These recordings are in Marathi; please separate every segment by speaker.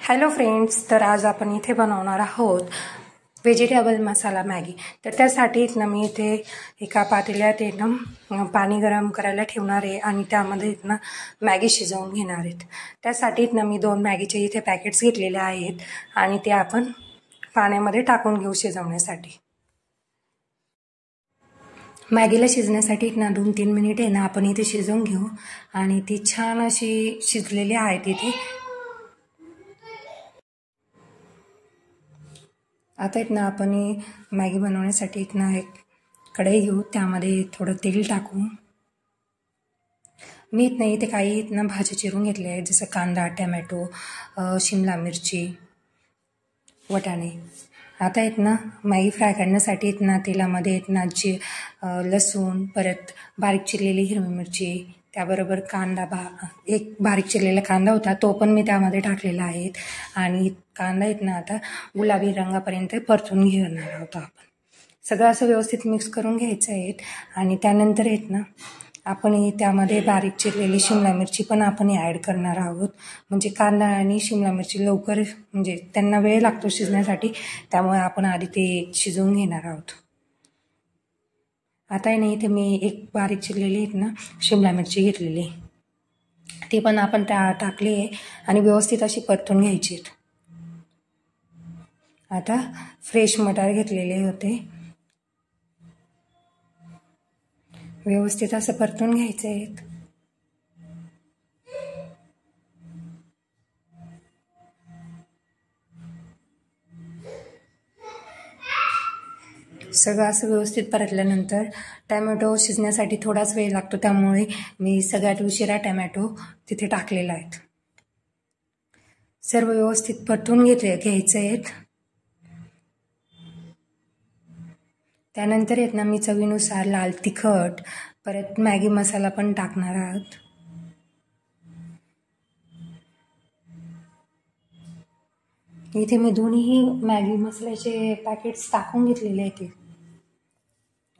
Speaker 1: हॅलो फ्रेंड्स, तर आज आपण इथे बनवणार आहोत व्हेजिटेबल मसाला मॅगी। तर त्यासाठी ना मी इथे एका पातेल्यात पाणी गरम करायला ठेवणार आहे आणि त्यामध्ये ना मॅगी शिजवून घेणार आहेत। त्यासाठी ना मी 2 मॅगीचे इथे पॅकेट्स घेतलेले आहेत आणि ते आपण पाण्यामध्ये टाकून घेऊ शिजवण्यासाठी। मॅगीला शिजण्यासाठी ना 2-3 मिनिट आहे ना आपण इथे शिजवून घेऊ आणि ती छान अशी शिजलेली आहे इथे। आता ना आपण मॅगी बनवण्यासाठी ना एक कढई घेऊ, त्यामध्ये थोडं तेल टाकू। मी इथे काही ना भाज्या चिरून घेतल्या आहेत, जसं कांदा, टोमॅटो, शिमला मिरची, वाटाणे। आता ना मॅगी फ्राय करण्यासाठी ना तेलामध्ये ना लसूण, परत बारीक चिरलेली हिरवी मिरची, त्याबरोबर कांदा, एक बारीक चिरलेला कांदा होता तो पण मी त्यामध्ये टाकलेला आहे आणि कांदा ना आता गुलाबी रंगापर्यंत परतून घेणार आहोत आपण। सगळं असं व्यवस्थित मिक्स करून घ्यायचं आहे आणि त्यानंतर ना आपण त्यामध्ये बारीक चिरलेली शिमला मिरची पण आपण ॲड करणार आहोत। म्हणजे कांदा आणि शिमला मिरची लवकर म्हणजे त्यांना वेळ लागतो शिजण्यासाठी, त्यामुळे आपण आधी ते शिजवून घेणार आहोत। आता इथे मी एक बारीक चिरलेली ना शिमला मिरची घेतलेली, ती पण आपण टाकली आहे आणि व्यवस्थित अशी परतून घ्यायची। आता फ्रेश मटार घेतलेले होते, व्यवस्थित असं परतून घ्यायचं आहे। सगळं असं व्यवस्थित परतल्यानंतर टोमॅटो शिजण्यासाठी थोडाच वेळ लागतो, त्यामुळे मी सगळ्यात उशिरा टोमॅटो तिथे टाकलेला आहे। सर्व व्यवस्थित परतून घ्यायचं आहे। त्यानंतर ना मी चवीनुसार लाल तिखट, परत मॅगी मसाला पण टाकणार आहोत। इथे मी दोन्ही मॅगी मसाल्याचे पॅकेट्स टाकून घेतलेले आहेत।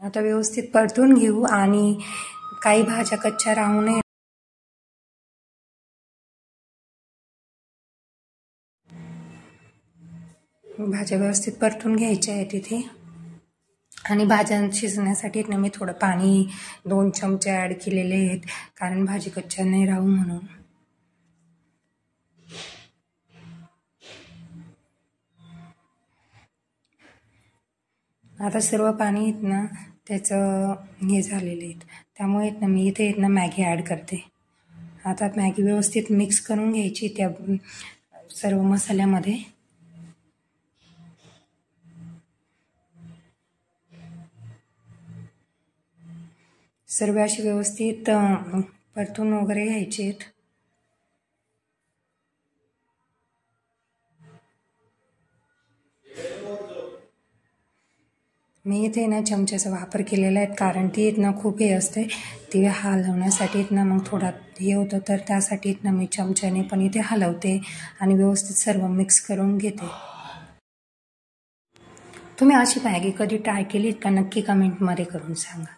Speaker 1: आता व्यवस्थित परतून घेऊ आणि काही भाज्या कच्च्या राहू नये, भाज्या व्यवस्थित परतून घ्यायच्या आहेत इथे। आणि भाज्या शिजण्यासाठी ना मी थोडं पाणी 2 चमचे ॲड केलेले आहेत, कारण भाजी कच्च्या नाही राहू म्हणून। आता सर्व पाणी ना त्याचं हे झालेलं आहे, त्यामुळे ना मी इथे ना मॅगी ॲड करते। आता मॅगी व्यवस्थित मिक्स करून घ्यायची त्या सर्व मसाल्यामध्ये। सर्व अशी व्यवस्थित परतून वगैरे घ्यायचे। मी इथे ना चमच्याचा वापर केलेला आहे, कारण ती ना खूप हे असते, ती हलवण्यासाठी ना मग थोडा हे होतं, तर त्यासाठी ना मी चमच्याने पण इथे हलवते आणि व्यवस्थित सर्व मिक्स करून घेते। तुम्ही अशी मॅगी कधी ट्राय केलीत का? नक्की कमेंटमध्ये करून सांगा,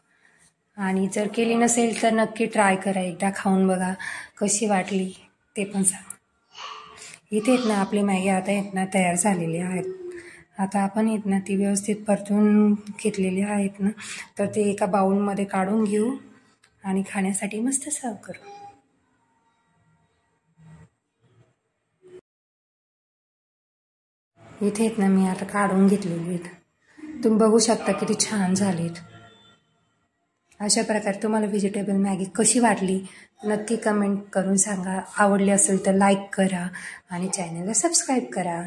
Speaker 1: आणि जर केली नसेल तर नक्की ट्राय करा, एकदा खाऊन बघा कशी वाटली ते पण सांगा। इथे ना आपली मॅगी आता ना तयार झालेली आहेत। आता आपण ना ती व्यवस्थित परतून घेतलेली आहेत ना, तर ते एका बाउलमध्ये काढून घेऊ आणि खाण्यासाठी मस्त सर्व करू। इथे ना मी आता काढून घेतलेली आहेत, तुम्ही बघू शकता किती छान झालीत। अशा प्रकारे तुम्हाला व्हेजिटेबल मॅगी कशी वाटली नक्की कमेंट करून सांगा। आवडली असेल तर लाईक करा आणि चॅनलला सबस्क्राईब करा।